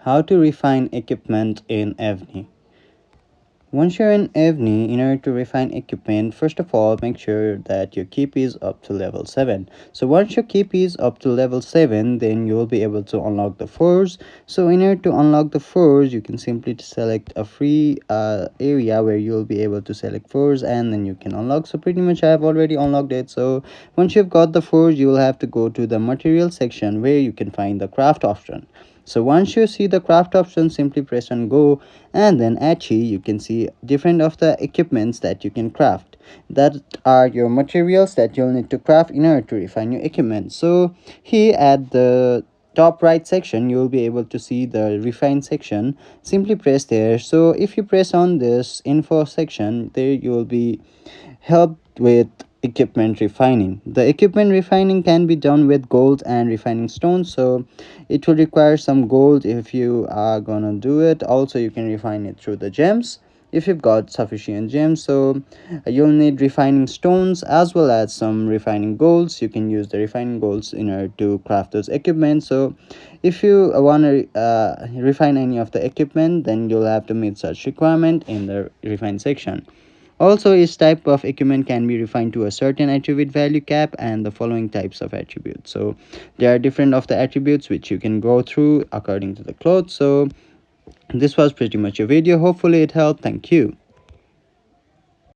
How to refine equipment in Evony. Once you're in Evony, in order to refine equipment, first of all, make sure that your keep is up to level 7. So once your keep is up to level 7, then you will be able to unlock the force. So in order to unlock the force, you can simply select a free area where you'll be able to select force, and then you can unlock. So pretty much I have already unlocked it. So once you've got the force, you will have to go to the material section where you can find the craft option. So once you see the craft option, simply press on go, and then actually you can see different of the equipments that you can craft. That are your materials that you'll need to craft in order to refine your equipment. So here at the top right section, you will be able to see the refine section. Simply press there. So if you press on this info section, there you will be helped with equipment refining. The equipment refining can be done with gold and refining stones, so it will require some gold if you are gonna do it. Also, you can refine it through the gems if you've got sufficient gems. So you'll need refining stones as well as some refining golds. You can use the refining golds in order to craft those equipment. So if you want to refine any of the equipment, then you'll have to meet such requirement in the refine section. Also, each type of equipment can be refined to a certain attribute value cap and the following types of attributes. So there are different of the attributes which you can go through according to the clothes. So this was pretty much a video. Hopefully it helped. Thank you.